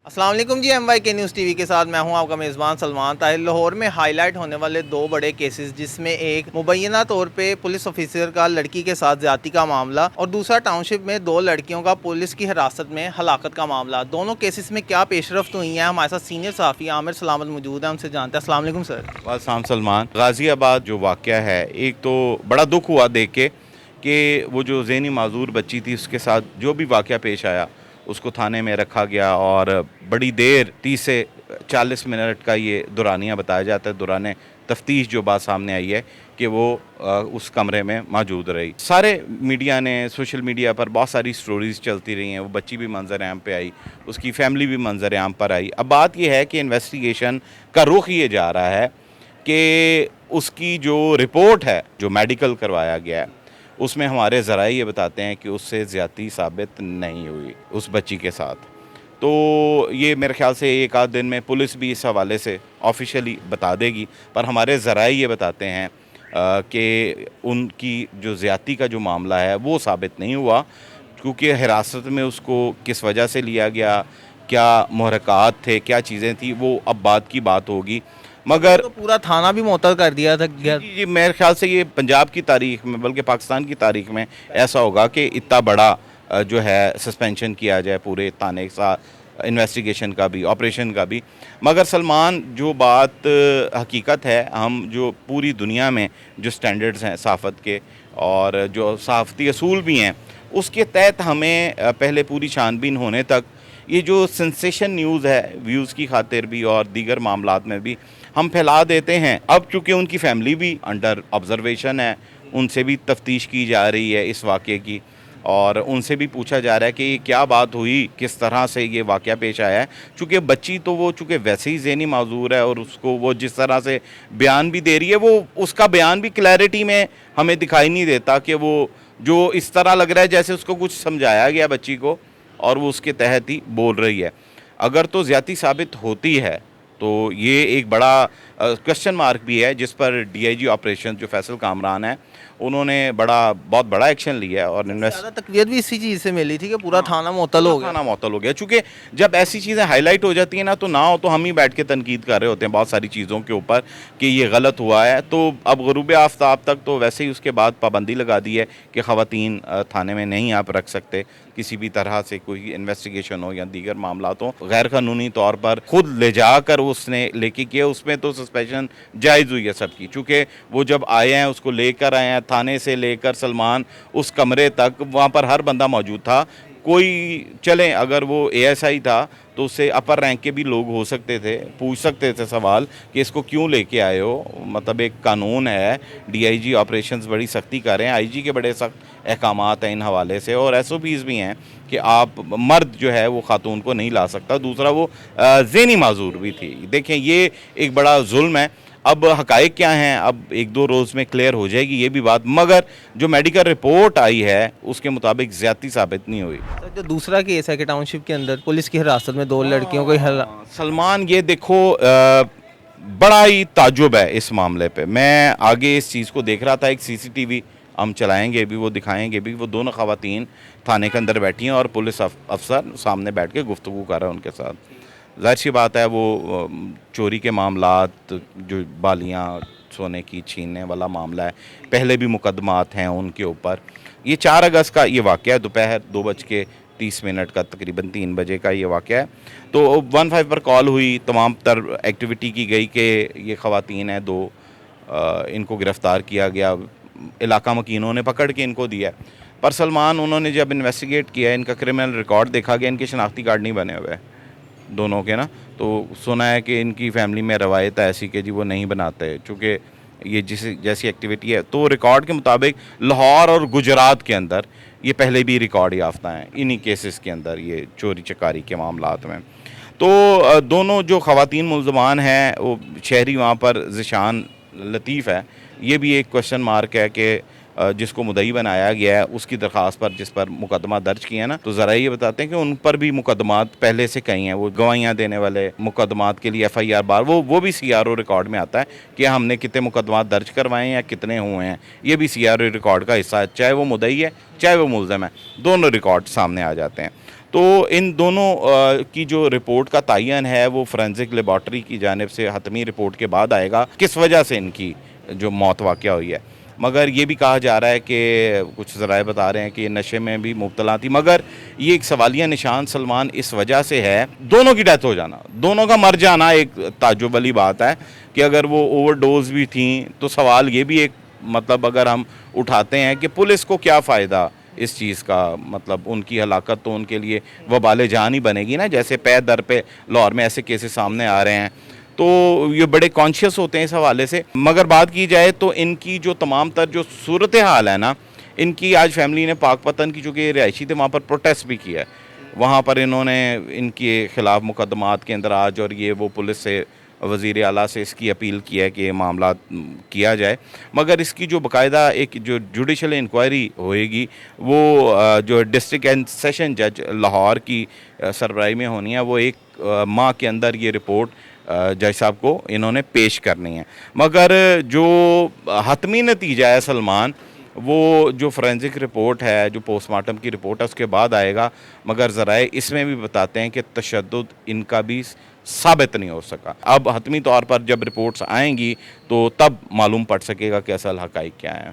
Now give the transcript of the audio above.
السلام علیکم جی، M Y کے نیوز ٹی وی کے ساتھ میں ہوں آپ کا میزبان سلمان طاہر۔ لاہور میں ہائی لائٹ ہونے والے دو بڑے کیسز، جس میں ایک مبینہ طور پہ پولیس آفیسر کا لڑکی کے ساتھ زیادتی کا معاملہ اور دوسرا ٹاؤن شپ میں دو لڑکیوں کا پولیس کی حراست میں ہلاکت کا معاملہ۔ دونوں کیسز میں کیا پیش رفت ہوئی ہیں، ہمارے ساتھ سینئر صحافی عامر سلامت موجود ہیں، ان سے جانتے ہیں۔ السلام علیکم سر۔ السلام سلمان، غازی آباد جو واقعہ ہے، ایک تو بڑا دکھ ہوا دیکھ کے کہ وہ جو ذہنی معذور بچی تھی، اس کے ساتھ جو بھی واقعہ پیش آیا اس کو تھانے میں رکھا گیا اور بڑی دیر 30 سے 40 منٹ کا یہ دورانیہ بتایا جاتا ہے، دوران تفتیش جو بات سامنے آئی ہے کہ وہ اس کمرے میں موجود رہی۔ سارے میڈیا نے، سوشل میڈیا پر بہت ساری سٹوریز چلتی رہی ہیں، وہ بچی بھی منظر عام پہ آئی، اس کی فیملی بھی منظر عام پر آئی۔ اب بات یہ ہے کہ انویسٹیگیشن کا رخ یہ جا رہا ہے کہ اس کی جو رپورٹ ہے، جو میڈیکل کروایا گیا ہے، اس میں ہمارے ذرائع یہ بتاتے ہیں کہ اس سے زیادتی ثابت نہیں ہوئی اس بچی کے ساتھ۔ تو یہ میرے خیال سے ایک آدھ دن میں پولیس بھی اس حوالے سے آفیشیلی بتا دے گی، پر ہمارے ذرائع یہ بتاتے ہیں کہ ان کی جو زیادتی کا جو معاملہ ہے وہ ثابت نہیں ہوا، کیونکہ حراست میں اس کو کس وجہ سے لیا گیا، کیا محرکات تھے، کیا چیزیں تھیں، وہ اب بعد کی بات ہوگی۔ مگر تو پورا تھانہ بھی معطل کر دیا تھا۔ جی میرے خیال سے یہ پنجاب کی تاریخ میں، بلکہ پاکستان کی تاریخ میں ایسا ہوگا کہ اتنا بڑا جو ہے سسپینشن کیا جائے پورے تھانے کے ساتھ، انویسٹیگیشن کا بھی، آپریشن کا بھی۔ مگر سلمان، جو بات حقیقت ہے، ہم جو پوری دنیا میں جو سٹینڈرڈز ہیں صحافت کے اور جو صحافتی اصول بھی ہیں، اس کے تحت ہمیں پہلے پوری چھان بین ہونے تک یہ جو سنسیشن نیوز ہے، ویوز کی خاطر بھی اور دیگر معاملات میں بھی ہم پھیلا دیتے ہیں۔ اب چونکہ ان کی فیملی بھی انڈر آبزرویشن ہے، ان سے بھی تفتیش کی جا رہی ہے اس واقعے کی، اور ان سے بھی پوچھا جا رہا ہے کہ یہ کیا بات ہوئی، کس طرح سے یہ واقعہ پیش آیا ہے۔ چونکہ بچی تو وہ چونکہ ویسے ہی ذہنی معذور ہے، اور اس کو وہ جس طرح سے بیان بھی دے رہی ہے، وہ اس کا بیان بھی کلیئرٹی میں ہمیں دکھائی نہیں دیتا کہ وہ جو اس طرح لگ رہا ہے جیسے اس کو کچھ سمجھایا گیا بچی کو اور وہ اس کے تحت ہی بول رہی ہے۔ اگر تو زیادتی ثابت ہوتی ہے تو یہ ایک بڑا کوشچن مارک بھی ہے، جس پر ڈی آئی جی آپریشن جو فیصل کامران ہیں، انہوں نے بہت بڑا ایکشن لیا ہے۔ اور زیادہ تقویت بھی اسی چیز سے ملی تھی کہ پورا تھانہ معطل ہو گیا۔ تھانہ معطل ہو گیا، چونکہ جب ایسی چیزیں ہائی لائٹ ہو جاتی ہیں نا، تو نہ ہو تو ہم ہی بیٹھ کے تنقید کر رہے ہوتے ہیں بہت ساری چیزوں کے اوپر کہ یہ غلط ہوا ہے۔ تو اب غروب آفتاب تک تو ویسے ہی اس کے بعد پابندی لگا دی ہے کہ خواتین تھانے میں نہیں آپ رکھ سکتے، کسی بھی طرح سے کوئی انویسٹیگیشن ہو یا دیگر معاملات ہوں، غیر قانونی طور پر خود لے جا کر اس نے لے کے کیا، اس میں تو سسپینشن جائز ہوئی ہے سب کی۔ چونکہ وہ جب آئے ہیں، اس کو لے کر آئے ہیں تھانے سے لے کر سلمان اس کمرے تک، وہاں پر ہر بندہ موجود تھا۔ کوئی چلیں اگر وہ اے ایس آئی تھا تو اس سے اپر رینک کے بھی لوگ ہو سکتے تھے، پوچھ سکتے تھے سوال کہ اس کو کیوں لے کے آئے ہو۔ مطلب ایک قانون ہے، ڈی آئی جی آپریشنز بڑی سختی کر رہے ہیں، آئی جی کے بڑے سخت احکامات ہیں ان حوالے سے، اور ایس او پیز بھی ہیں کہ آپ مرد جو ہے وہ خاتون کو نہیں لا سکتا۔ دوسرا وہ ذہنی معذور بھی تھی۔ دیکھیں یہ ایک بڑا ظلم ہے۔ اب حقائق کیا ہیں، اب ایک دو روز میں کلیئر ہو جائے گی یہ بھی بات، مگر جو میڈیکل رپورٹ آئی ہے اس کے مطابق زیادتی ثابت نہیں ہوئی۔ جو دوسرا کیس ہے کہ ٹاؤن شپ کے اندر پولیس کی حراست میں دو لڑکیوں کو سلمان، یہ دیکھو بڑا ہی تعجب ہے اس معاملے پہ۔ میں آگے اس چیز کو دیکھ رہا تھا، ایک سی سی ٹی وی ہم چلائیں گے بھی، وہ دکھائیں گے بھی، وہ دونوں خواتین تھانے کے اندر بیٹھی ہیں اور پولیس افسر سامنے بیٹھ کے گفتگو کر رہا ہے ان کے ساتھ۔ ظاہر سی بات ہے، وہ چوری کے معاملات، جو بالیاں سونے کی چھیننے والا معاملہ ہے، پہلے بھی مقدمات ہیں ان کے اوپر۔ یہ 4 اگست کا یہ واقعہ ہے، دوپہر 2:30 کا، تقریباً 3 بجے کا یہ واقعہ ہے۔ تو 15 پر کال ہوئی، تمام تر ایکٹیویٹی کی گئی کہ یہ خواتین ہیں دو، ان کو گرفتار کیا گیا، علاقہ مکینوں نے پکڑ کے ان کو دیا۔ پر سلمان، انہوں نے جب انویسٹیگیٹ کیا، ان کا کرمنل ریکارڈ دیکھا گیا، ان کے شناختی کارڈ نہیں بنے ہوئے دونوں کے نا۔ تو سنا ہے کہ ان کی فیملی میں روایت ہے ایسی کہ جی وہ نہیں بناتے، چونکہ یہ جیسی ایکٹیویٹی ہے۔ تو ریکارڈ کے مطابق لاہور اور گجرات کے اندر یہ پہلے بھی ریکارڈ یافتہ ہیں انہی کیسز کے اندر، یہ چوری چکاری کے معاملات میں۔ تو دونوں جو خواتین ملزمان ہیں، وہ شہری وہاں پر ذیشان لطیف ہے۔ یہ بھی ایک کوشچن مارک ہے کہ جس کو مدعی بنایا گیا ہے، اس کی درخواست پر جس پر مقدمہ درج کیا ہے نا، تو ذرا یہ بتاتے ہیں کہ ان پر بھی مقدمات پہلے سے کئی ہیں۔ وہ گواہیاں دینے والے مقدمات کے لیے ایف آئی آر بار وہ بھی سی آر او ریکارڈ میں آتا ہے کہ ہم نے کتنے مقدمات درج کروائے ہیں یا کتنے ہوئے ہیں، یہ بھی سی آر او ریکارڈ کا حصہ ہے، چاہے وہ مدعی ہے چاہے وہ ملزم ہے، دونوں ریکارڈ سامنے آ جاتے ہیں۔ تو ان دونوں کی جو رپورٹ کا تعین ہے وہ فورینزک لیبارٹری کی جانب سے حتمی رپورٹ کے بعد آئے گا کس وجہ سے ان کی جو موت واقع ہوئی ہے. مگر یہ بھی کہا جا رہا ہے کہ کچھ ذرائع بتا رہے ہیں کہ یہ نشے میں بھی مبتلا تھی. مگر یہ ایک سوالیہ نشان سلمان اس وجہ سے ہے دونوں کی ڈیتھ ہو جانا, دونوں کا مر جانا ایک تعجب والی بات ہے کہ اگر وہ اوور ڈوز بھی تھیں تو سوال یہ بھی ایک مطلب اگر ہم اٹھاتے ہیں کہ پولیس کو کیا فائدہ اس چیز کا, مطلب ان کی ہلاکت تو ان کے لیے وبال جان ہی بنے گی نا, جیسے پے در پہ لاہور میں ایسے کیسز سامنے آ رہے ہیں. تو یہ بڑے کانشیس ہوتے ہیں اس حوالے سے. مگر بات کی جائے تو ان کی جو تمام تر جو صورتحال ہے نا, ان کی آج فیملی نے پاک پتن کی چونکہ رہائشی تھے وہاں پر پروٹیسٹ بھی کیا ہے, وہاں پر انہوں نے ان کے خلاف مقدمات کے اندراج اور یہ وہ پولیس سے وزیر اعلیٰ سے اس کی اپیل کی ہے کہ یہ معاملات کیا جائے. مگر اس کی جو باقاعدہ ایک جو جوڈیشل انکوائری ہوئے گی وہ جو ڈسٹرکٹ اینڈ سیشن جج لاہور کی سربراہی میں ہونی ہے, وہ 1 ماہ کے اندر یہ رپورٹ جج صاحب کو انہوں نے پیش کرنی ہے. مگر جو حتمی نتیجہ ہے سلمان, وہ جو فورینزک رپورٹ ہے, جو پوسٹ مارٹم کی رپورٹ ہے اس کے بعد آئے گا. مگر ذرائع اس میں بھی بتاتے ہیں کہ تشدد ان کا بھی ثابت نہیں ہو سکا. اب حتمی طور پر جب رپورٹس آئیں گی تو تب معلوم پڑ سکے گا کہ اصل حقائق کیا ہیں.